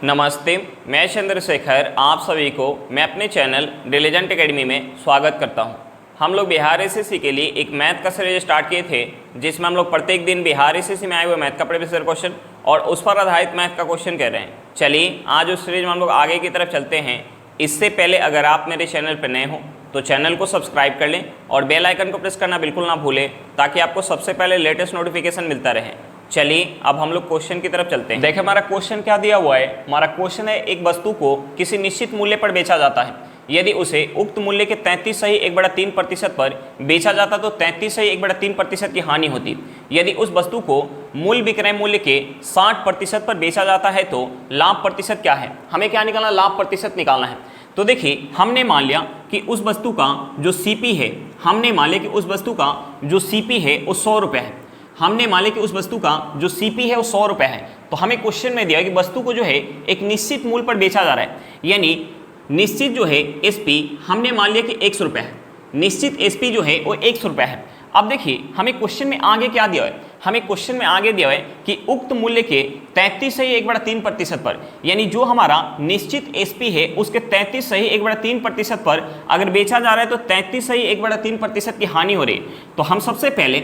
नमस्ते, मैं चंद्रशेखर आप सभी को मैं अपने चैनल डिलीजेंट एकेडमी में स्वागत करता हूं। हम लोग बिहार एसएससी के लिए एक मैथ का सीरीज स्टार्ट किए थे, जिसमें हम लोग प्रत्येक दिन बिहार एसएससी में आए हुए मैथ का प्रीवियस ईयर क्वेश्चन और उस पर आधारित मैथ का क्वेश्चन कर रहे हैं। चलिए आज उस सीरीज में हम लोग आगे की तरफ चलते हैं। इससे पहले अगर आप मेरे चैनल पर नए हो तो चैनल को सब्सक्राइब कर लें और बेल आइकन को प्रेस करना बिल्कुल ना भूलें, ताकि आपको सबसे पहले लेटेस्ट नोटिफिकेशन मिलता रहे। चलिए अब हम लोग क्वेश्चन की तरफ चलते हैं। देखिए हमारा क्वेश्चन क्या दिया हुआ है। हमारा क्वेश्चन है, एक वस्तु को किसी निश्चित मूल्य पर बेचा जाता है। यदि उसे उक्त मूल्य के 33.3% पर बेचा जाता तो 33.3% की हानि होती। यदि उस वस्तु को मूल विक्रय मूल्य के 60% पर बेचा जाता है तो लाभ प्रतिशत क्या है। हमें क्या निकालना, लाभ प्रतिशत निकालना है। तो देखिए हमने मान लिया कि उस वस्तु का जो सीपी है, हमने मान लिया कि उस वस्तु का जो सीपी है वो 100 रुपये है। हमने मान लिया कि उस वस्तु का जो सीपी है वो 100 रुपये है। तो हमें क्वेश्चन में दिया कि वस्तु को जो है एक निश्चित मूल्य पर बेचा जा रहा है, यानी निश्चित जो है एसपी हमने मान लिया कि 100 रुपये है। निश्चित एसपी जो है वो 100 रुपये है। अब देखिए हमें क्वेश्चन में आगे क्या दिया है। हमें क्वेश्चन में आगे दिया है कि उक्त मूल्य के 33.1/3% पर, यानी जो हमारा निश्चित एसपी है उसके 33.1/3% पर अगर बेचा जा रहा है तो 33.1/3% की हानि हो रही है। तो हम सबसे पहले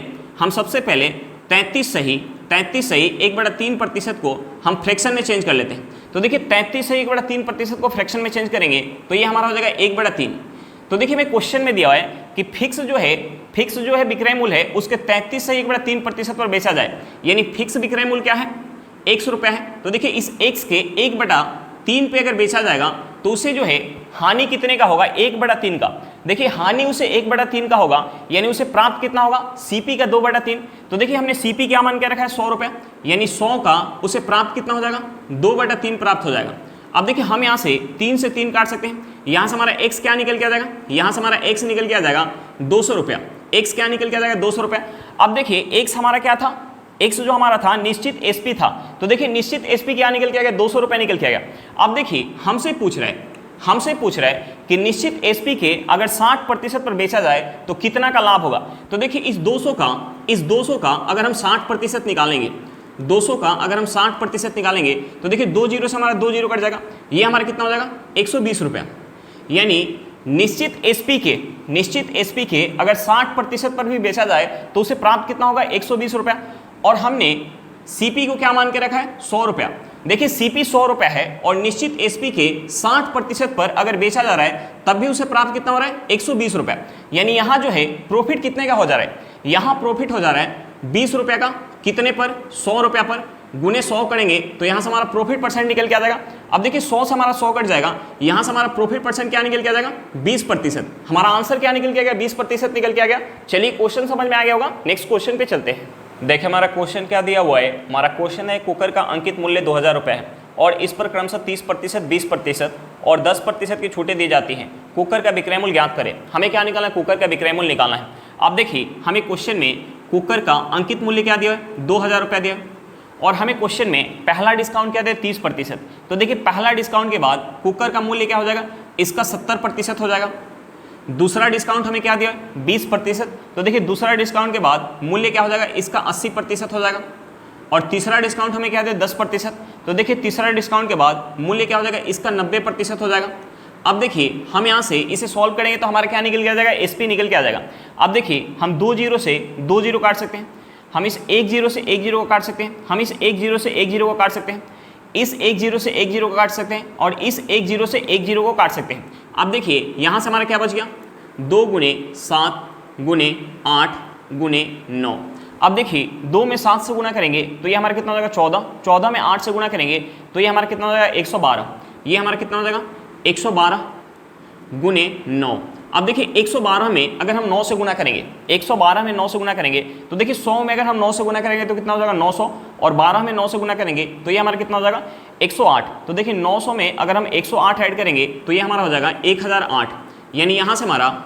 33.1/3% को हम फ्रैक्शन में चेंज कर लेते हैं। तो देखिए 33.1/3% को फ्रैक्शन में चेंज करेंगे तो ये हमारा हो जाएगा 1/3। तो देखिए हमें क्वेश्चन में दिया है कि फिक्स जो है विक्रय मूल्य है उसके 33.1/3% पर बेचा जाए, यानी फिक्स विक्रय मूल्य क्या है, 100 रुपये है। तो देखिए इस x के 1/3 पे अगर बेचा जाएगा तो उसे जो है हानि कितने का होगा, 1/3 का। देखिए हानि उसे 1/3 का होगा, यानी उसे प्राप्त कितना होगा, सीपी का 2/3। तो देखिए हमने सीपी क्या मान के रखा है, 100 रुपये, यानी 100 का उसे प्राप्त कितना हो जाएगा, 2/3 प्राप्त हो जाएगा। अब देखिए हम यहाँ से 3 से 3 काट सकते हैं। यहाँ से हमारा x क्या निकल के आ जाएगा, यहाँ से हमारा x निकल के आ जाएगा 200 रुपया। x क्या निकल के आ जाएगा, 200 रुपया। अब देखिए x हमारा क्या था, x जो हमारा था निश्चित एसपी था। तो देखिए निश्चित एसपी क्या निकल के आ गया, 200 रुपये निकल के आ गया। अब देखिए हमसे पूछ रहा है कि निश्चित एसपी के अगर 60% पर बेचा जाए तो कितना का लाभ होगा। तो देखिए इस 200 का अगर हम 60% निकालेंगे, 200 का अगर हम 60% निकालेंगे तो देखिए 2 जीरो से हमारा 2 जीरो कट जाएगा। ये हमारा कितना हो जाएगा, 120 रुपया। यानी निश्चित एसपी के अगर 60% पर भी बेचा जाए तो उसे प्राप्त कितना होगा, 120 रुपया। और हमने सीपी को क्या मान के रखा है, 100 रुपया। देखिए सीपी 100 रुपया है और निश्चित एसपी के 60% पर अगर बेचा जा रहा है तब भी उसे प्राप्त कितना हो रहा है, 120 रुपया। यानी यहाँ जो है प्रॉफिट कितने का हो जा रहा है, यहाँ प्रॉफिट हो जा रहा है 20 रुपये का। कितने पर, 100 रुपया पर। गुने 100 करेंगे तो यहाँ से हमारा प्रॉफिट परसेंट निकल के आ जाएगा। अब देखिए 100 से हमारा 100 कट जाएगा, यहाँ से हमारा प्रॉफिट परसेंट क्या निकल के आ जाएगा, 20%। हमारा आंसर क्या निकल के आ गया, 20% निकल के आ गया। चलिए क्वेश्चन समझ में आ गया होगा, नेक्स्ट क्वेश्चन पे चलते हैं। देखिए हमारा क्वेश्चन क्या दिया हुआ है। हमारा क्वेश्चन है, कुकर का अंकित मूल्य 2000 रुपये है और इस पर क्रमशः 30%, 20% और 10% की छूटें दी जाती हैं। कुकर का विक्रय मूल्य ज्ञात करें। हमें क्या निकालना है, कुकर का विक्रय मूल्य निकालना है। अब देखिए हमें क्वेश्चन में कुकर का अंकित मूल्य क्या दिया है, 2000 रुपया दिया और हमें क्वेश्चन में पहला डिस्काउंट क्या दिया, 30%। तो देखिए पहला डिस्काउंट के बाद कुकर का मूल्य क्या हो जाएगा, इसका 70% हो जाएगा। दूसरा डिस्काउंट हमें क्या दिया, 20%। तो देखिए दूसरा डिस्काउंट के बाद मूल्य क्या हो जाएगा, इसका 80% हो जाएगा। और तीसरा डिस्काउंट हमें क्या दिया, 10%। तो देखिए तीसरा डिस्काउंट के बाद मूल्य क्या हो जाएगा, इसका 90% हो जाएगा। अब देखिए हम यहाँ से इसे सॉल्व करेंगे तो हमारा क्या निकल के आ जाएगा, एसपी निकल के आ जाएगा। अब देखिए हम 2 जीरो से 2 जीरो काट सकते हैं, हम इस 1 जीरो से 1 जीरो को काट सकते हैं, हम इस 1 जीरो से 1 जीरो को काट सकते हैं, इस 1 जीरो से 1 जीरो को काट सकते हैं और इस 1 जीरो से 1 जीरो को काट सकते हैं। अब देखिए यहाँ से हमारा क्या बच गया, 2 गुणे 7 गुणे 8 गुणे 9। अब देखिए 2 में 7 से गुना करेंगे तो ये हमारा कितना हो जाएगा, 14। 14 में 8 से गुना करेंगे तो ये हमारा कितना हो जाएगा, 112। ये हमारा कितना हो जाएगा, 112 गुणे 9। अब देखिए 112 में अगर हम 9 से गुना करेंगे, 112 में 9 से गुना करेंगे तो देखिए 100 में अगर हम 9 से गुना करेंगे तो कितना हो जाएगा, 900। और 12 में 9 से गुना करेंगे तो ये हमारा कितना हो जाएगा, 108। तो देखिए 900 में अगर हम 108 ऐड करेंगे तो ये हमारा हो जाएगा 1008। यानी यहाँ से हमारा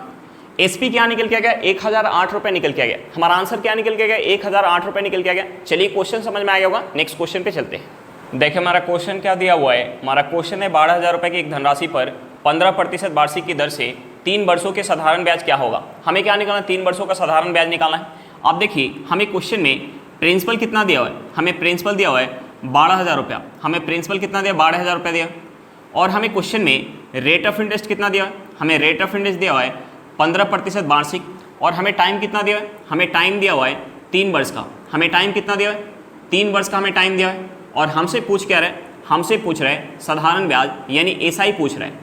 एसपी क्या निकल के आ गया, 1008 रुपये निकल के आ गया। हमारा आंसर क्या निकल के आ गया, 1008 रुपये निकल के आ गया। चलिए क्वेश्चन समझ में आ गया होगा, नेक्स्ट क्वेश्चन पे चलते हैं। देखिए हमारा क्वेश्चन क्या दिया हुआ है। हमारा क्वेश्चन है 12,000 रुपये की एक धनराशि पर 15% वार्षिक की दर से 3 वर्षों के साधारण ब्याज क्या होगा। हमें क्या निकालना है, 3 वर्षों का साधारण ब्याज निकालना है। अब देखिए हमें क्वेश्चन में प्रिंसिपल कितना दिया हुआ है, हमें प्रिंसिपल दिया हुआ है 12,000 रुपया, हमें प्रिंसिपल कितना दिया 12,000 रुपया दिया, और हमें क्वेश्चन में रेट ऑफ इंटरेस्ट कितना दिया है, हमें रेट ऑफ इंटरेस्ट दिया हुआ है 15% वार्षिक, और हमें टाइम कितना दिया है, हमें टाइम दिया हुआ है 3 वर्ष का, हमें टाइम कितना दिया है 3 वर्ष का हमें टाइम दिया है, और हमसे पूछ क्या रहा है, हमसे पूछ रहा है साधारण ब्याज यानी एसआई पूछ रहा है।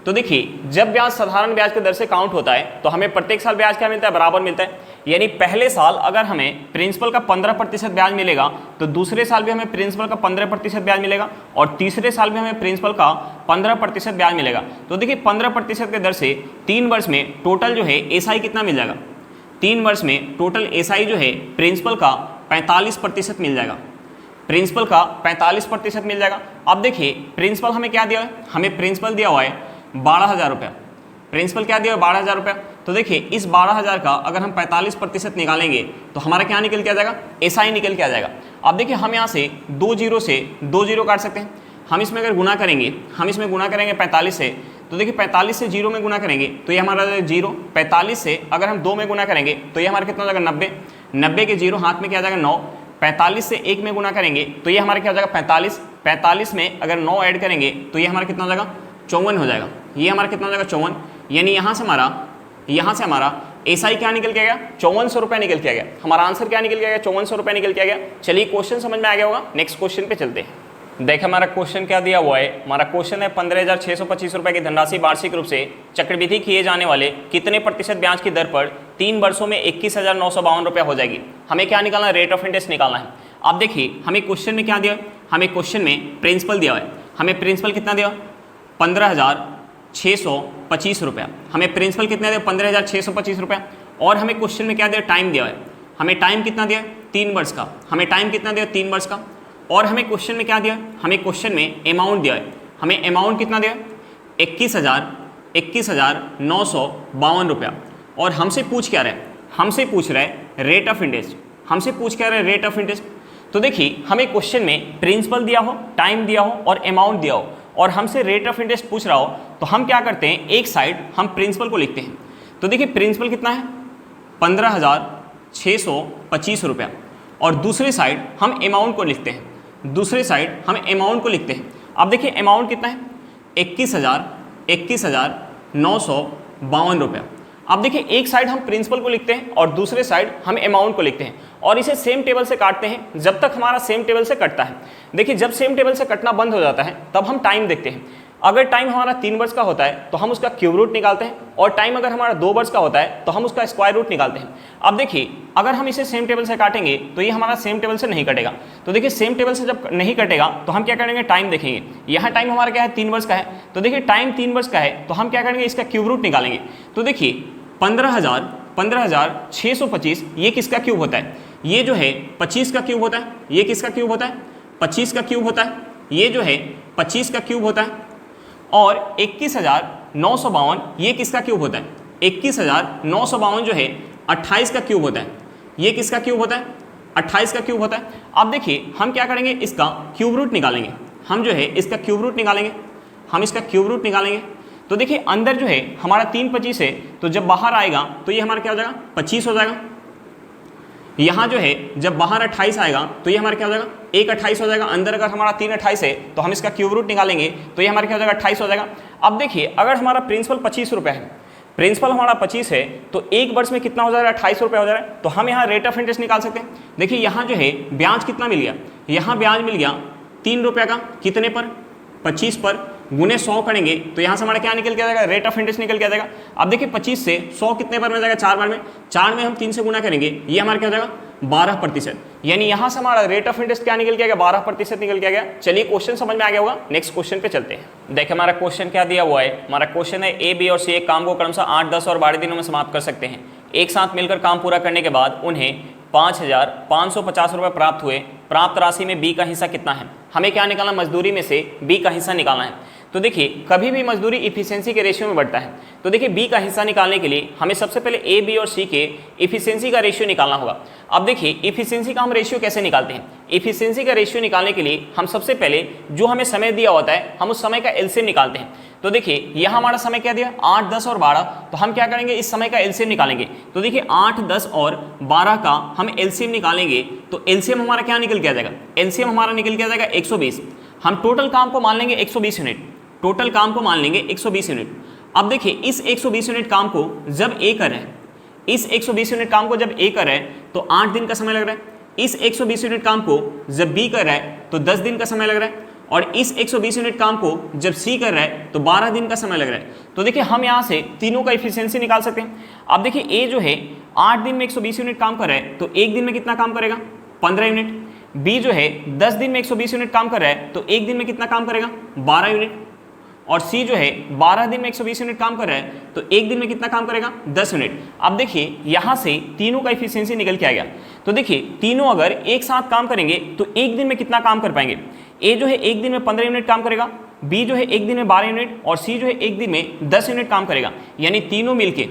तो देखिए जब ब्याज साधारण ब्याज के दर से काउंट होता है तो हमें प्रत्येक साल ब्याज क्या मिलता है, बराबर मिलता है। यानी पहले साल अगर हमें प्रिंसिपल का 15% ब्याज मिलेगा तो दूसरे साल भी हमें प्रिंसिपल का 15% ब्याज मिलेगा, और तीसरे साल भी हमें प्रिंसिपल का 15% ब्याज मिलेगा। तो देखिए 15% के दर से 3 वर्ष में टोटल जो है एसआई कितना मिल जाएगा, 3 वर्ष में टोटल एसआई जो है प्रिंसिपल का 45% मिल जाएगा, प्रिंसिपल का 45% मिल जाएगा। अब देखिए प्रिंसिपल हमें क्या दिया है, हमें प्रिंसिपल दिया हुआ है 12,000 रुपया, प्रिंसिपल क्या दिया है 12,000 रुपया। तो देखिए इस 12,000 का अगर हम 45% निकालेंगे तो हमारा क्या निकल के आ जाएगा, एसआई निकल के आ जाएगा। अब देखिए हम यहाँ से 2 जीरो से 2 जीरो काट सकते हैं, हम इसमें अगर गुना करेंगे, हम इसमें गुना करेंगे 45 से, तो देखिए 45 से 0 में गुना करेंगे तो ये हमारा 0, 45 से अगर हम 2 में गुना करेंगे तो ये हमारा कितना हो जाएगा 90, 90 के 0 हाथ में क्या आ जाएगा 9, 45 से 1 में गुना करेंगे तो ये हमारा क्या हो जाएगा 45, 45 में अगर 9 ऐड करेंगे तो ये हमारा कितना हो जाएगा 54 हो जाएगा, ये हमारा कितना हो जाएगा 54। यानी यहाँ से हमारा एसआई क्या निकल के आ गया 5400 रुपये निकल के आ गया, हमारा आंसर क्या निकल के आ गया 5400 रुपये निकल के आ गया। चलिए क्वेश्चन समझ में आ गया होगा, नेक्स्ट क्वेश्चन पे चलते हैं। देखिए हमारा क्वेश्चन क्या दिया हुआ है, हमारा क्वेश्चन है 15,625 रुपये की धनराशि वार्षिक रूप से चक्रवृद्धि किए जाने वाले कितने प्रतिशत ब्याज की दर पर 3 वर्षों में 21,952 रुपया हो जाएगी। हमें क्या निकालना है, रेट ऑफ इंटरेस्ट निकालना है। अब देखिए हमें क्वेश्चन में क्या दिया है, हमें क्वेश्चन में प्रिंसिपल दिया है, हमें प्रिंसिपल कितना दिया 15,625 रुपया, हमें प्रिंसिपल कितना दिया 15,625 रुपया, और हमें क्वेश्चन में क्या दिया टाइम दिया है, हमें टाइम कितना दिया 3 वर्ष का, हमें टाइम कितना दिया 3 वर्ष का, और हमें क्वेश्चन में क्या दिया, हमें क्वेश्चन में अमाउंट दिया है, हमें अमाउंट कितना दिया 21,952 रुपया, और हमसे पूछ क्या रहा है, हमसे पूछ रहा है रेट ऑफ इंटरेस्ट, हमसे पूछ क्या रहा है रेट ऑफ इंटरेस्ट। तो देखिए हमें क्वेश्चन में प्रिंसिपल दिया हो, टाइम दिया हो और अमाउंट दिया हो, और हमसे रेट ऑफ इंटरेस्ट पूछ रहा हो, तो हम क्या करते हैं एक साइड हम प्रिंसिपल को लिखते हैं। तो देखिए प्रिंसिपल कितना है 15,625 रुपया, और दूसरी साइड हम अमाउंट को लिखते हैं, दूसरी साइड हम अमाउंट को लिखते हैं। अब देखिए अमाउंट कितना है 21,952 रुपया। अब देखिए एक साइड हम प्रिंसिपल को लिखते हैं और दूसरे साइड हम अमाउंट को लिखते हैं, और इसे सेम टेबल से काटते हैं जब तक हमारा सेम टेबल से कटता है। देखिए जब सेम टेबल से कटना बंद हो जाता है तब हम टाइम देखते हैं। अगर टाइम हमारा 3 वर्ष का होता है तो हम उसका क्यूब रूट निकालते हैं, और टाइम अगर हमारा 2 वर्ष का होता है तो हम उसका स्क्वायर रूट निकालते हैं। अब देखिए अगर हम इसे सेम टेबल से काटेंगे तो ये हमारा सेम टेबल से नहीं कटेगा। तो देखिए सेम टेबल से जब नहीं कटेगा तो हम क्या करेंगे, टाइम देखेंगे। यहाँ टाइम हमारा क्या है 3 वर्ष का है, तो देखिए टाइम 3 वर्ष का है तो हम क्या करेंगे, इसका क्यूब रूट निकालेंगे। तो देखिए 15,625 ये किसका क्यूब होता है, ये जो है 25 का क्यूब होता है, ये किसका क्यूब होता है 25 का क्यूब होता है, ये जो है 25 का क्यूब होता है, और 21,952 ये किसका क्यूब होता है, 21,952 जो है 28 का क्यूब होता है, ये किसका क्यूब होता है 28 का क्यूब होता है। अब देखिए हम क्या करेंगे, इसका क्यूब रूट निकालेंगे, हम जो है इसका क्यूब रूट निकालेंगे, हम इसका क्यूब रूट निकालेंगे। तो देखिए अंदर जो है हमारा 3 25 है, तो जब बाहर आएगा तो ये हमारा क्या हो जाएगा 25 हो जाएगा। यहाँ जो है जब बाहर 28 आएगा तो ये हमारा क्या हो जाएगा 1 28 हो जाएगा। अंदर अगर हमारा 3 28 है तो हम इसका क्यूब रूट निकालेंगे तो ये हमारा क्या हो जाएगा 28 हो जाएगा। अब देखिए अगर हमारा प्रिंसिपल 25 रुपये है, प्रिंसिपल हमारा 25 है, तो 1 वर्ष में कितना हो जाएगा 28 रुपये हो जाएगा। तो हम यहाँ रेट ऑफ इंटरेस्ट निकाल सकते हैं। देखिए यहाँ जो है ब्याज कितना मिल गया, यहाँ ब्याज मिल गया 3 रुपये का, कितने पर 25 पर, गुने 100 करेंगे तो यहाँ से हमारा क्या निकल के आ जाएगा, रेट ऑफ इंटरेस्ट निकल के आ जाएगा। अब देखिए 25 से 100 कितने बार में जाएगा, 4 बार में, 4 में हम 3 से गुना करेंगे, ये हमारा क्या हो जाएगा 12%। यानी यहाँ से हमारा रेट ऑफ इंटरेस्ट क्या निकल के आ गया 12% निकल के आ गया। चलिए क्वेश्चन समझ में आ गया होगा, नेक्स्ट क्वेश्चन पे चलते हैं। देखिए हमारा क्वेश्चन क्या दिया हुआ है, हमारा क्वेश्चन है ए बी और सी एक काम को क्रमशः 8 10 और 12 दिनों में समाप्त कर सकते हैं। एक साथ मिलकर काम पूरा करने के बाद उन्हें 5,550 रुपये प्राप्त हुए। प्राप्त राशि में बी का हिस्सा कितना है। हमें क्या निकालना, मजदूरी में से बी का हिस्सा निकालना है। तो देखिए कभी भी मजदूरी इफिशियंसी के रेशियो में बढ़ता है। तो देखिए बी का हिस्सा निकालने के लिए हमें सबसे पहले ए, बी और सी के इफिशियंसी का रेशियो निकालना होगा। अब देखिए इफिशियंसी का हम रेशियो कैसे निकालते हैं। इफिशियंसी का रेशियो निकालने के लिए हम सबसे पहले जो हमें समय दिया होता है हम उस समय का एलसीएम निकालते हैं। तो देखिए यहाँ हमारा समय क्या दिया 8, 10 और 12, तो हम क्या करेंगे इस समय का एलसीएम निकालेंगे। तो देखिए 8, 10 और 12 का हम एलसीएम निकालेंगे तो एलसीएम हमारा क्या निकल के आ जाएगा, एलसीएम हमारा निकल के आ जाएगा 120। हम टोटल काम को मान लेंगे 120 यूनिट, टोटल काम को मान लेंगे 120 यूनिट। अब देखिए इस 120 यूनिट काम को जब ए कर रहे हैं, इस 120 यूनिट काम को जब ए कर रहे हैं तो 8 दिन का समय लग रहा है। इस 120 यूनिट काम को जब बी कर रहा है तो 10 दिन का समय लग रहा है। और इस 120 यूनिट काम को जब सी कर रहा है तो 12 दिन का समय लग रहा है। तो देखिए हम यहाँ से तीनों का इफिशियंसी निकाल सकते हैं। अब देखिए ए जो है 8 दिन में 120 यूनिट काम कर रहा है तो एक दिन में कितना काम करेगा 15 यूनिट। बी जो है 10 दिन में 120 यूनिट काम कर रहा है तो एक दिन में कितना काम करेगा 12 यूनिट। और सी जो है 12 दिन में 120 यूनिट काम कर रहा है तो एक दिन में कितना काम करेगा 10 यूनिट। अब देखिए यहाँ से तीनों का इफिशियंसी निकल के आ गया। तो देखिए तीनों अगर एक साथ काम करेंगे तो एक दिन में कितना काम कर पाएंगे। ए जो है एक दिन में 15 यूनिट काम करेगा, बी जो है एक दिन में 12 यूनिट और सी जो है एक दिन में 10 यूनिट काम करेगा। यानी तीनों मिलके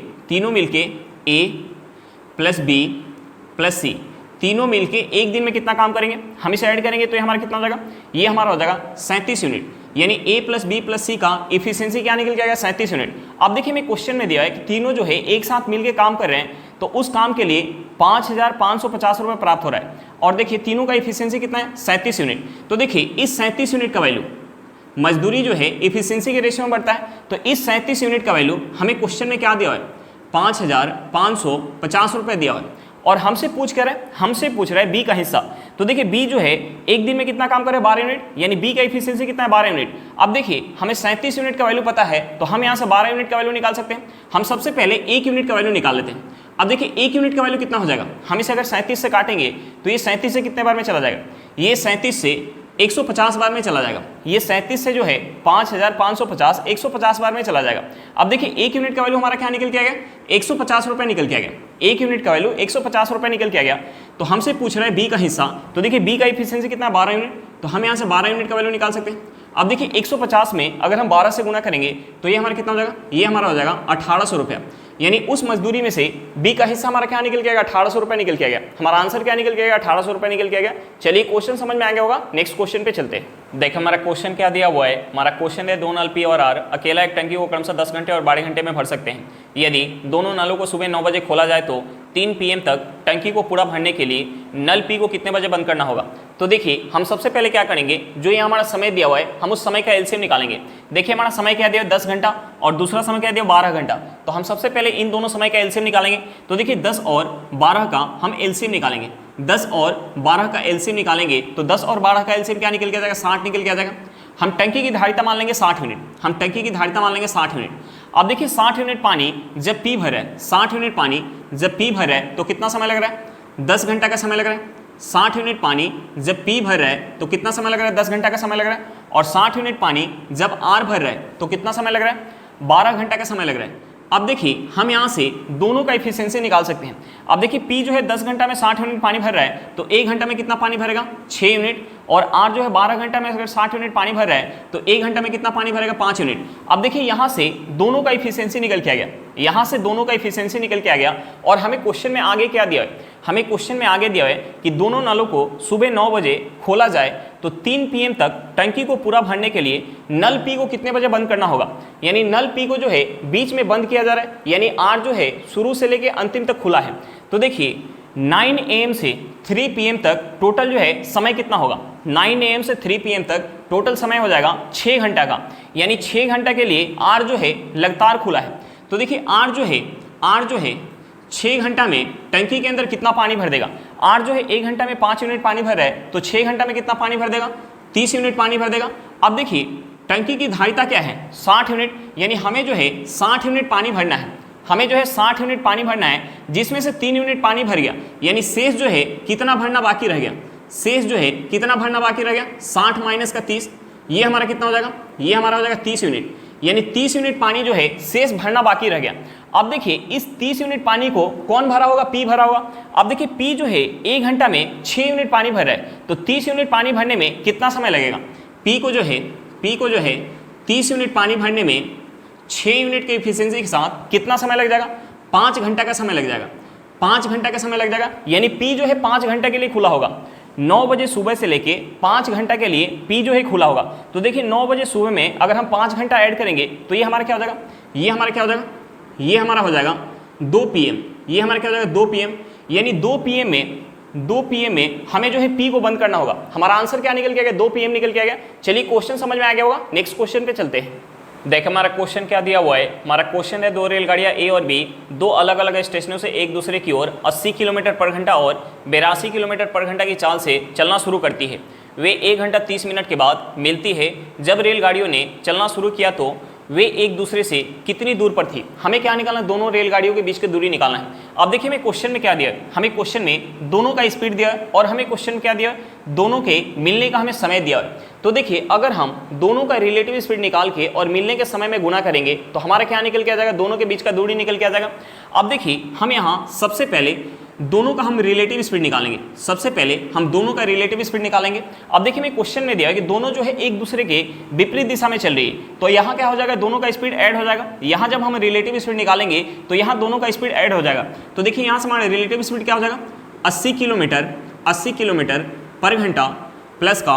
ए प्लस बी प्लस सी तीनों मिलके एक दिन में कितना काम करेंगे। हम इसे ऐड करेंगे तो ये हमारा कितना हो जाएगा, ये हमारा हो जाएगा 37 यूनिट। यानी ए प्लस बी प्लस सी का इफिशियंसी क्या निकल के आएगा 37 यूनिट। अब देखिए मैं क्वेश्चन में दिया है कि तीनों जो है एक साथ मिलके काम कर रहे हैं तो उस काम के लिए 5,550 रुपये प्राप्त हो रहा है। और देखिए तीनों का इफिशियंसी कितना है 37 यूनिट। तो देखिए इस 37 यूनिट का वैल्यू, मजदूरी जो है इफिशियंसी के रेशियो में बढ़ता है, तो इस 37 यूनिट का वैल्यू हमें क्वेश्चन में क्या दिया है 5,550 रुपये दिया है। और हमसे पूछ रहा है बी का हिस्सा। तो देखिए बी जो है एक दिन में कितना काम करे 12 यूनिट, यानी बी का इफिशियंसी कितना है 12 यूनिट। अब देखिए हमें 37 यूनिट का वैल्यू पता है तो हम यहाँ से 12 यूनिट का वैल्यू निकाल सकते हैं। हम सबसे पहले 1 यूनिट का वैल्यू निकाल लेते हैं। अब देखिए 1 यूनिट का वैल्यू कितना हो जाएगा, हम इसे अगर 37 से काटेंगे तो ये 37 से कितने बार में चला जाएगा, ये 37 से 150 बार में चला जाएगा। ये 37 से जो है 5,550 150 बार में चला जाएगा। अब देखिए 1 यूनिट का वैल्यू हमारा क्या निकल के आ गया 150 रुपये निकल के आ गया। 1 यूनिट का वैल्यू 150 रुपये निकल के आ गया। तो हमसे पूछ रहा है बी का हिस्सा। तो देखिए बी का इफिशियंसी कितना है 12 यूनिट, तो हम यहाँ से 12 यूनिट का वैल्यू निकाल सकते हैं। अब देखिए 150 में अगर हम 12 से गुना करेंगे तो ये हमारा कितना हो जाएगा, ये हमारा हो जाएगा 1800 रुपया। यानी उस मजदूरी में से बी का हिस्सा हमारा क्या निकल के आएगा 1800 रुपये निकल के आ गया। हमारा आंसर क्या निकल के आएगा 1800 रुपये निकल के आ गया। चलिए क्वेश्चन समझ में आ गया होगा, नेक्स्ट क्वेश्चन पे चलते हैं। देखो हमारा क्वेश्चन क्या दिया हुआ है, हमारा क्वेश्चन है 2 नल पी और आर अकेला एक टंकी को क्रमशः 10 घंटे और 12 घंटे में भर सकते हैं। यदि दोनों नलों को सुबह 9 बजे खोला जाए तो 3 PM तक टंकी को पूरा भरने के लिए नल पी को कितने बजे बंद करना होगा। तो देखिए हम सबसे पहले क्या करेंगे, जो ये हमारा समय दिया हुआ है हम उस समय का एलसीएम निकालेंगे। देखिए हमारा समय क्या दिया 10 घंटा और दूसरा समय क्या दिया 12 घंटा। तो हम सबसे पहले इन दोनों समय का एलसीएम निकालेंगे। तो देखिए 10 और 12 का हम एलसीएम निकालेंगे। 10 और 12 का एलसीएम निकालेंगे तो 10 और 12 का एलसीएम क्या निकल के आ जाएगा 60 निकल के आ जाएगा। हम टंकी की धारिता मान लेंगे 60 यूनिट, हम टंकी की धारिता मान लेंगे 60 यूनिट। अब देखिए 60 यूनिट पानी जब पी भर है, 60 यूनिट पानी जब पी भर है तो कितना समय लग रहा है 10 घंटा का समय लग रहा है। 60 यूनिट पानी जब पी भर रहा है तो कितना समय लग रहा है 10 घंटा का समय लग रहा है। और 60 यूनिट पानी जब आर भर रहा है तो कितना समय लग रहा है 12 घंटा का समय लग रहा है। अब देखिए हम यहाँ से दोनों का इफिशियंसी निकाल सकते हैं। अब देखिए P जो है 10 घंटा में 60 यूनिट पानी भर रहा है तो 1 घंटा में कितना पानी भरेगा 6 यूनिट। और R जो है 12 घंटा में अगर 60 यूनिट पानी भर रहा है तो 1 घंटा में कितना पानी भरेगा 5 यूनिट। अब देखिए यहाँ से दोनों का इफिशियंसी निकल के आ गया, यहाँ से दोनों का इफिशियंसी निकल के आ गया। और हमें क्वेश्चन में आगे क्या दिया है, हमें क्वेश्चन में आगे दिया है कि दोनों नलों को सुबह 9 बजे खोला जाए तो 3 PM तक टंकी को पूरा भरने के लिए नल पी को कितने बजे बंद करना होगा। यानी नल पी को जो है बीच में बंद किया जा रहा है, यानी आर जो है शुरू से लेके अंतिम तक खुला है। तो देखिए 9 AM से 3 PM तक टोटल जो है समय कितना होगा, 9 AM से 3 PM तक टोटल समय हो जाएगा 6 घंटा का। यानी 6 घंटा के लिए आर जो है लगातार खुला है। तो देखिए आर जो है 6 घंटा में टंकी के अंदर कितना पानी भर देगा। आर जो है 1 घंटा में 5 यूनिट पानी भर रहा है तो 6 घंटा में कितना पानी भर देगा 30 यूनिट पानी भर देगा। अब देखिए टंकी की धारिता क्या है 60 यूनिट, यानी हमें जो है 60 यूनिट पानी भरना है, हमें जो है 60 यूनिट पानी भरना है, जिसमें से 3 यूनिट पानी भर गया। यानी शेष जो है कितना भरना बाकी रह गया, शेष जो है कितना भरना बाकी रह गया 60 माइनस का 30, ये हमारा कितना हो जाएगा, ये हमारा हो जाएगा 30 यूनिट। यानी 30 यूनिट पानी जो है शेष भरना बाकी रह गया। अब देखिए इस 30 यूनिट पानी को कौन भरा होगा, पी भरा होगा। अब देखिए पी जो है 1 घंटा में 6 यूनिट पानी भर रहा है तो 30 यूनिट पानी भरने में कितना समय लगेगा। पी को जो है 30 यूनिट पानी भरने में 6 यूनिट के इफिशियंसी के साथ कितना समय लग जाएगा? 5 घंटा का समय लग जाएगा। 5 घंटा का समय लग जाएगा, यानी पी जो है 5 घंटे के लिए खुला होगा। 9 बजे सुबह से लेके 5 घंटा के लिए पी जो है खुला होगा। तो देखिए 9 बजे सुबह में अगर हम 5 घंटा ऐड करेंगे तो ये हमारा क्या हो जाएगा? ये हमारा क्या हो जाएगा? ये हमारा हो जाएगा 2 PM। ये हमारा क्या हो जाएगा? 2 PM, यानी 2 PM में हमें जो है पी को बंद करना होगा। हमारा आंसर क्या निकल के आ गया? 2 PM निकल के आ गया। चलिए क्वेश्चन समझ में आ गया होगा, नेक्स्ट क्वेश्चन पे चलते हैं। देखिए हमारा क्वेश्चन क्या दिया हुआ है। हमारा क्वेश्चन है 2 रेलगाड़ियां ए और बी 2 अलग अलग स्टेशनों से एक दूसरे की ओर 80 किलोमीटर पर घंटा और 82 किलोमीटर पर घंटा की चाल से चलना शुरू करती है। वे 1 घंटा 30 मिनट के बाद मिलती है। जब रेलगाड़ियों ने चलना शुरू किया तो वे एक दूसरे से कितनी दूर पर थी? हमें क्या निकालना है? दोनों रेलगाड़ियों के बीच की दूरी निकालना है। अब देखिए हमें क्वेश्चन में क्या दिया है? हमें क्वेश्चन में दोनों का स्पीड दिया है और हमें क्वेश्चन में क्या दिया? दोनों के मिलने का हमें समय दिया है। तो देखिए अगर हम दोनों का रिलेटिव स्पीड निकाल के और मिलने के समय में गुना करेंगे तो हमारा क्या निकल के आ जाएगा? दोनों के बीच का दूरी निकल के आ जाएगा। अब देखिए हम यहाँ सबसे पहले दोनों का हम रिलेटिव स्पीड निकालेंगे। सबसे पहले हम दोनों का रिलेटिव स्पीड निकालेंगे। अब देखिए मैं क्वेश्चन में दिया है कि दोनों जो है एक दूसरे के विपरीत दिशा में चल रही है, तो यहाँ क्या हो जाएगा? दोनों का स्पीड ऐड हो जाएगा। यहाँ जब हम रिलेटिव स्पीड निकालेंगे तो यहाँ दोनों का स्पीड ऐड हो जाएगा। तो देखिए यहाँ से हमारा रिलेटिव स्पीड क्या हो जाएगा? 80 किलोमीटर पर घंटा प्लस का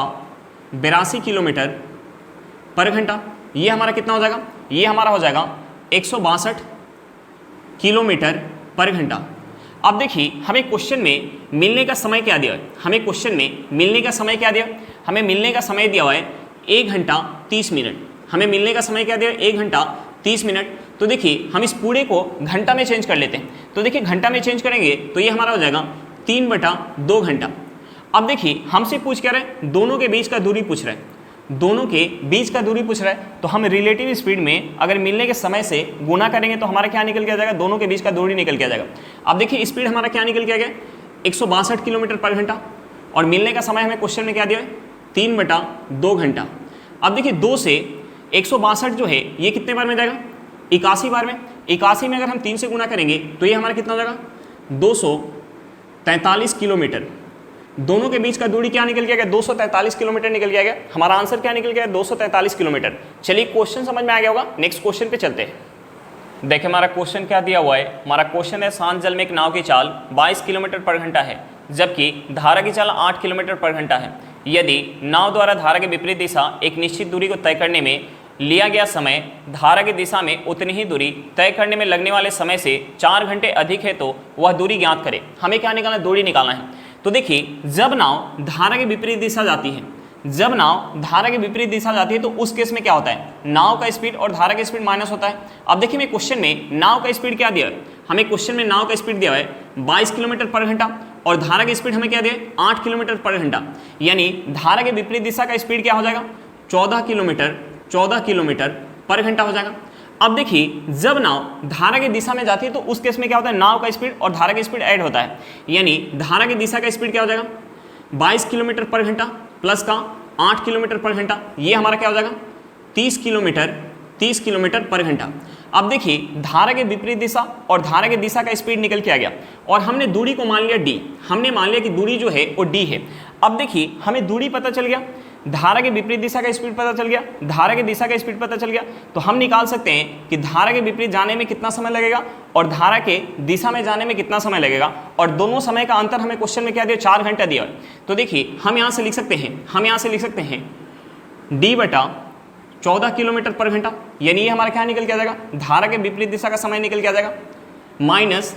82 किलोमीटर पर घंटा। ये हमारा कितना हो जाएगा? ये हमारा हो जाएगा 162 किलोमीटर पर घंटा। अब देखिए हमें क्वेश्चन में मिलने का समय क्या दिया है? हमें क्वेश्चन में मिलने का समय क्या दिया? हमें मिलने का समय दिया हुआ है 1 घंटा 30 मिनट। हमें मिलने का समय क्या दिया? 1 घंटा 30 मिनट। तो देखिए हम इस पूरे को घंटा में चेंज कर लेते हैं। तो देखिए घंटा में चेंज करेंगे तो ये हमारा हो जाएगा 3/2 घंटा। अब देखिए हमसे पूछ क्या रहे हैं? दोनों के बीच का दूरी पूछ रहा है। दोनों के बीच का दूरी पूछ रहा है, तो हम रिलेटिव स्पीड में अगर मिलने के समय से गुना करेंगे तो हमारा क्या निकल के आ जाएगा? दोनों के बीच का दूरी निकल के आ जाएगा। अब देखिए स्पीड हमारा क्या निकल के आ गया? 162 किलोमीटर पर घंटा और मिलने का समय हमें क्वेश्चन में क्या दिया है? 3/2 घंटा। अब देखिए 2 से 162 जो है ये कितने बार में जाएगा? 81 बार में। 81 में अगर हम 3 से गुना करेंगे तो ये हमारा कितना हो जाएगा? 243 किलोमीटर। दोनों के बीच का दूरी क्या निकल के आ गया? 243 किलोमीटर निकल के आ गया। हमारा आंसर क्या निकल गया? 243 किलोमीटर। चलिए क्वेश्चन समझ में आ गया होगा, नेक्स्ट क्वेश्चन पे चलते हैं। देखिए हमारा क्वेश्चन क्या दिया हुआ है। हमारा क्वेश्चन है शांत जल में एक नाव की चाल 22 किलोमीटर पर घंटा है जबकि धारा की चाल 8 किलोमीटर पर घंटा है। यदि नाव द्वारा धारा की विपरीत दिशा एक निश्चित दूरी को तय करने में लिया गया समय धारा की दिशा में उतनी ही दूरी तय करने में लगने वाले समय से 4 घंटे अधिक है तो वह दूरी ज्ञात करे। हमें क्या निकालना है? दूरी निकालना है। तो देखिए जब नाव धारा के विपरीत दिशा जाती है, जब नाव धारा के विपरीत दिशा जाती है तो उस केस में क्या होता है? नाव का स्पीड और धारा का स्पीड माइनस होता है। अब देखिए मैं क्वेश्चन में नाव का स्पीड क्या दिया है? हमें क्वेश्चन में नाव का स्पीड दिया है 22 किलोमीटर पर घंटा और धारा की स्पीड हमें क्या दिया है? 8 किलोमीटर पर घंटा। यानी धारा के विपरीत दिशा का स्पीड क्या हो जाएगा? 14 किलोमीटर पर घंटा हो जाएगा। अब देखिए जब नाव धारा की दिशा में जाती है तो उस केस में क्या होता है? नाव का स्पीड और धारा की स्पीड ऐड होता है। यानी धारा की दिशा का स्पीड क्या हो जाएगा? 22 किलोमीटर पर घंटा प्लस का 8 किलोमीटर पर घंटा। ये हमारा क्या हो जाएगा? 30 किलोमीटर पर घंटा। अब देखिए धारा के विपरीत दिशा और धारा की दिशा का स्पीड निकल के आ गया और हमने दूरी को मान लिया d। हमने मान लिया कि दूरी जो है वो d है। अब देखिए हमें दूरी पता चल गया, धारा के विपरीत दिशा का स्पीड पता चल गया, धारा की दिशा का स्पीड पता चल गया, तो हम निकाल सकते हैं कि धारा के विपरीत जाने में कितना समय लगेगा और धारा के दिशा में जाने में कितना समय लगेगा। और दोनों समय का अंतर हमें क्वेश्चन में क्या दिया? 4 घंटा दिया। तो देखिए हम यहाँ से लिख सकते हैं d/14 किलोमीटर पर घंटा, यानी ये हमारा क्या निकल के आ जाएगा? धारा के विपरीत दिशा का समय निकल के आ जाएगा, माइनस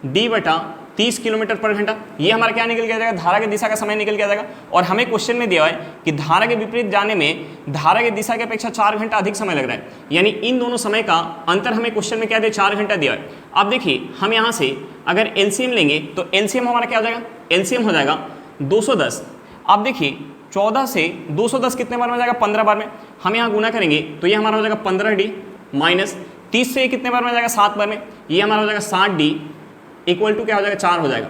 d/30 किलोमीटर पर घंटा। ये हमारा क्या निकल के आ जाएगा? धारा की दिशा का समय निकल के आ जाएगा। और हमें क्वेश्चन में दिया है कि धारा के विपरीत जाने में धारा की दिशा की अपेक्षा 4 घंटा अधिक समय लग रहा है, यानी इन दोनों समय का अंतर हमें क्वेश्चन में क्या दिया? 4 घंटा दिया है। अब देखिए हम यहाँ से अगर एलसीएम लेंगे तो एलसीएम हमारा क्या हो जाएगा? एलसीएम हो जाएगा 210। अब देखिए 14 से 210 कितने बार में जाएगा? 15 बार में। हम यहाँ गुना करेंगे तो ये हमारा हो जाएगा 15d माइनस 30 से कितने बार में जाएगा? 7 बार में। ये हमारा हो जाएगा 60d इक्वल टू क्या हो जाएगा? 4 हो जाएगा।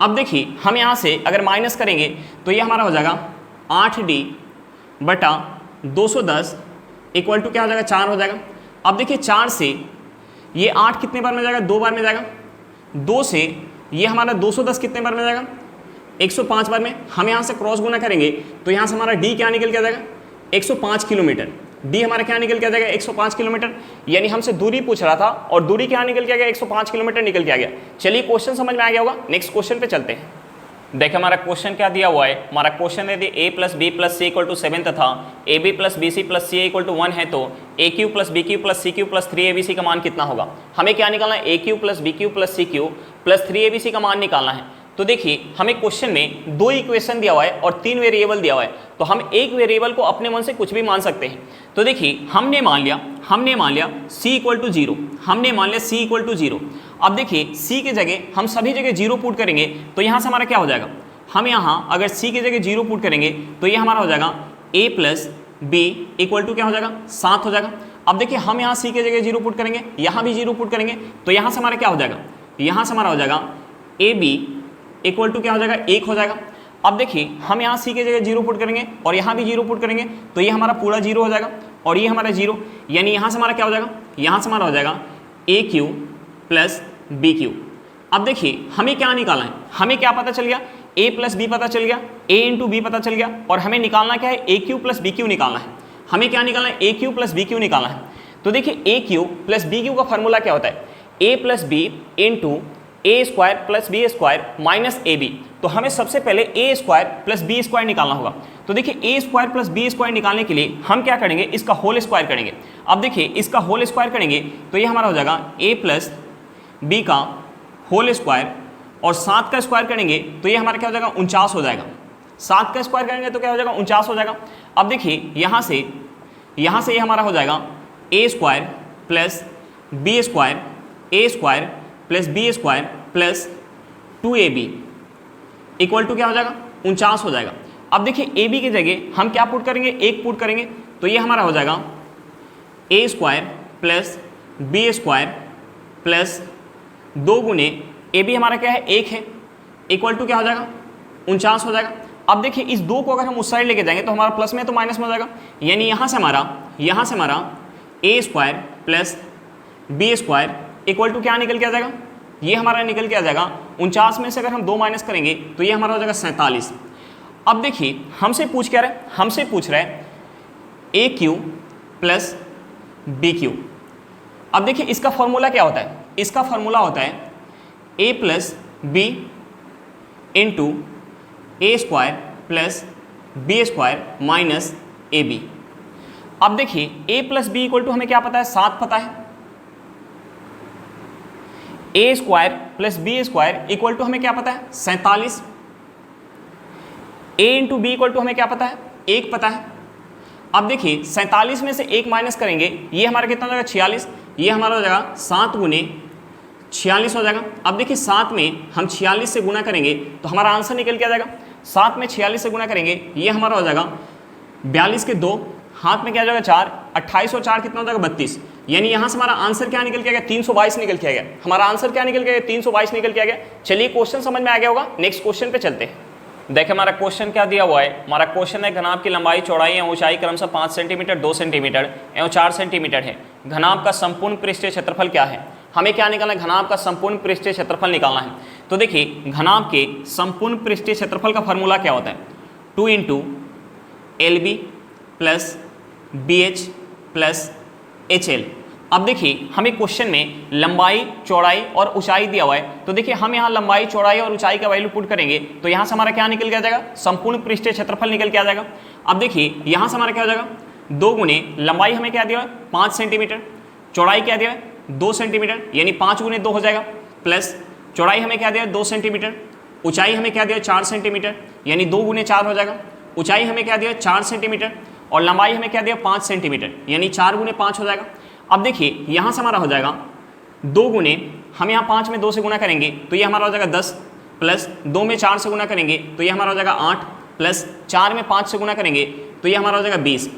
अब देखिए हम यहाँ से अगर माइनस करेंगे तो ये हमारा हो जाएगा 8d/210 इक्वल टू क्या हो जाएगा? 4 हो जाएगा। अब देखिए 4 से ये 8 कितने बार में जाएगा? 2 बार में जाएगा। 2 से ये हमारा 210 कितने बार में जाएगा? 105 बार में। हम यहाँ से क्रॉस गुना करेंगे तो यहाँ से हमारा d क्या निकल के आ जाएगा? 105 किलोमीटर। डी हमारा क्या निकल के आ जाएगा 105 किलोमीटर, यानी हमसे दूरी पूछ रहा था और दूरी क्या निकल के आ गया 105 किलोमीटर निकल के आ गया। चलिए क्वेश्चन समझ में आ गया होगा, नेक्स्ट क्वेश्चन पे चलते हैं। देखिए हमारा क्वेश्चन क्या दिया हुआ है, हमारा क्वेश्चन यदि a plus b plus c equal to 7 तथा a b plus b c plus c equal to 1 है तो a Q plus b cube plus c cube plus 3abc का मान कितना होगा। हमें क्या निकालना है, a Q plus b cube plus c cube plus 3abc का मान निकालना है। तो देखिए हमें क्वेश्चन में 2 इक्वेशन दिया हुआ है और 3 वेरिएबल दिया हुआ है, तो हम एक वेरिएबल को अपने मन से कुछ भी मान सकते हैं। तो देखिए हमने मान लिया c इक्वल टू 0, हमने मान लिया c इक्वल टू 0। अब देखिए c की जगह हम सभी जगह 0 पुट करेंगे तो यहाँ से हमारा क्या हो जाएगा, हम यहाँ अगर c की जगह 0 पुट करेंगे तो ये हमारा हो जाएगा a plus b equal to क्या हो जाएगा 7 हो जाएगा। अब देखिए हम यहाँ c की जगह 0 पुट करेंगे, यहाँ भी 0 पुट करेंगे तो यहाँ से हमारा क्या हो जाएगा, यहाँ से हमारा हो जाएगा ए बी इक्वल टू क्या हो जाएगा 1 हो जाएगा। अब देखिए हम यहाँ c की जगह 0 पुट करेंगे और यहाँ भी 0 पुट करेंगे तो ये हमारा पूरा 0 हो जाएगा और ये हमारा 0, यानी यहाँ से हमारा क्या हो जाएगा, यहाँ से हमारा हो जाएगा ए क्यू प्लस बी क्यू। अब देखिए हमें क्या निकालना है, हमें क्या पता चल गया, a प्लस बी पता चल गया, a इंटू बी पता चल गया और हमें निकालना क्या है, a Q plus b q निकालना है। हमें क्या निकालना है, a Q plus b q निकालना है। तो देखिए a Q plus b q का फॉर्मूला क्या होता है, a plus b into a square plus b square minus a b. तो हमें सबसे पहले a square plus b square निकालना होगा। तो देखिए a square plus b square निकालने के लिए हम क्या करेंगे, इसका होल स्क्वायर करेंगे। अब देखिए इसका होल स्क्वायर करेंगे तो ये हमारा हो जाएगा ए प्लस बी का होल स्क्वायर और 7 का स्क्वायर करेंगे तो ये हमारा क्या हो जाएगा 49 हो जाएगा। 7 का स्क्वायर करेंगे तो क्या हो जाएगा 49 हो जाएगा। अब देखिए यहाँ से ये हमारा हो जाएगा a square plus b square, a square plus b square plus 2ab equal to क्या हो जाएगा 49 हो जाएगा। अब देखिए ए बी की जगह हम क्या पुट करेंगे, 1 पुट करेंगे तो ये हमारा हो जाएगा a square plus b square plus 2 गुने ए बी हमारा क्या है 1 है इक्वल टू क्या हो जाएगा 49 हो जाएगा। अब देखिए इस 2 को अगर हम उस साइड लेके जाएंगे तो हमारा प्लस में तो माइनस में हो जाएगा, यानी यहाँ से हमारा a square plus b square equal to क्या निकल के आ जाएगा, ये हमारा निकल के आ जाएगा 49 में से अगर हम 2 माइनस करेंगे तो ये हमारा हो जाएगा 47। अब देखिए हमसे पूछ क्या रहा है, हमसे पूछ रहा है a Q plus b Q. अब देखिए इसका फॉर्मूला क्या होता है, इसका फॉर्मूला होता है a plus b into a square plus b square minus a b. अब देखिए a plus b equal to हमें क्या पता है, 7 पता है। A square plus b square equal to हमें क्या पता है 47। A into b equal to हमें क्या पता है 1 पता है। अब देखिए 47 में से 1 माइनस करेंगे ये हमारा कितना हो जाएगा 46, ये हमारा हो जाएगा 7 गुने 46 हो जाएगा। अब देखिए 7 में हम 46 से गुना करेंगे तो हमारा आंसर निकल के आ जाएगा। 7 में 46 से गुना करेंगे ये हमारा हो जाएगा 42 के 2, हाथ में क्या हो जाएगा 4, 28 और 4 कितना हो जाएगा 32, यानी यहाँ से हमारा आंसर क्या निकल के आ गया 322 निकल के आ गया। हमारा आंसर क्या निकल के आ गया 322 निकल के आ गया। चलिए क्वेश्चन समझ में आ गया होगा, नेक्स्ट क्वेश्चन पे चलते हैं। देखिए हमारा क्वेश्चन क्या दिया हुआ है, हमारा क्वेश्चन है घनाभ की लंबाई चौड़ाई एवं ऊंचाई क्रमशः 5 सेंटीमीटर 2 सेंटीमीटर एवं 4 सेंटीमीटर है। घनाभ का संपूर्ण पृष्ठीय क्षेत्रफल क्या है। हमें क्या निकालना है, घनाभ का संपूर्ण पृष्ठीय क्षेत्रफल निकालना है। तो देखिए घनाभ के संपूर्ण पृष्ठीय क्षेत्रफल का फॉर्मूला क्या होता है, 2 into l b plus b h plus h l. अब देखिए हमें क्वेश्चन में लंबाई चौड़ाई और ऊंचाई दिया हुआ है, तो देखिए हम यहाँ लंबाई चौड़ाई और ऊंचाई का वैल्यू पुट करेंगे तो यहाँ से हमारा क्या निकल के आ जाएगा, संपूर्ण पृष्ठीय क्षेत्रफल निकल के आ जाएगा। अब देखिए यहाँ से हमारा क्या हो जाएगा 2 गुने लंबाई हमें क्या दिया है 5 सेंटीमीटर, चौड़ाई क्या दिया है 2 सेंटीमीटर, यानी 5 गुने 2 हो जाएगा, प्लस चौड़ाई हमें क्या दिया है 2 सेंटीमीटर, ऊंचाई हमें क्या दिया 4 सेंटीमीटर, यानी 2 गुने 4 हो जाएगा। ऊंचाई हमें क्या दिया 4 सेंटीमीटर और लंबाई हमें क्या दिया 5 सेंटीमीटर, यानी 4 गुने 5 हो जाएगा। अब देखिए यहाँ से हमारा हो जाएगा 2 गुने, हम यहाँ 5 में 2 से गुना करेंगे तो ये हमारा हो जाएगा 10, प्लस 2 में 4 से गुना करेंगे तो ये हमारा हो जाएगा 8, प्लस 4 में 5 से गुना करेंगे तो ये हमारा हो जाएगा 20।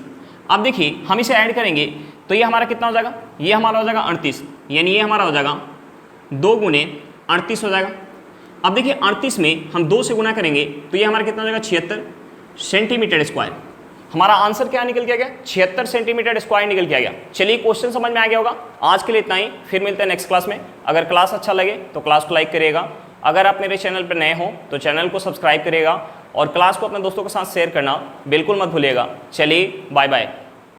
अब देखिए हम इसे ऐड करेंगे तो ये हमारा कितना हो जाएगा, ये हमारा हो जाएगा 38, यानी ये हमारा हो जाएगा 2 गुने 38 हो जाएगा। अब देखिए 38 में हम 2 से गुना करेंगे तो ये हमारा कितना हो जाएगा 76 सेंटीमीटर स्क्वायर। हमारा आंसर क्या निकल के आ गया 76 सेंटीमीटर स्क्वायर निकल के आ गया। चलिए क्वेश्चन समझ में आ गया होगा। आज के लिए इतना ही, फिर मिलते हैं नेक्स्ट क्लास में। अगर क्लास अच्छा लगे तो क्लास को लाइक करिएगा, अगर आप मेरे चैनल पर नए हो तो चैनल को सब्सक्राइब करिएगा और क्लास को अपने दोस्तों के साथ शेयर करना बिल्कुल मत भूलिएगा। चलिए बाय बाय।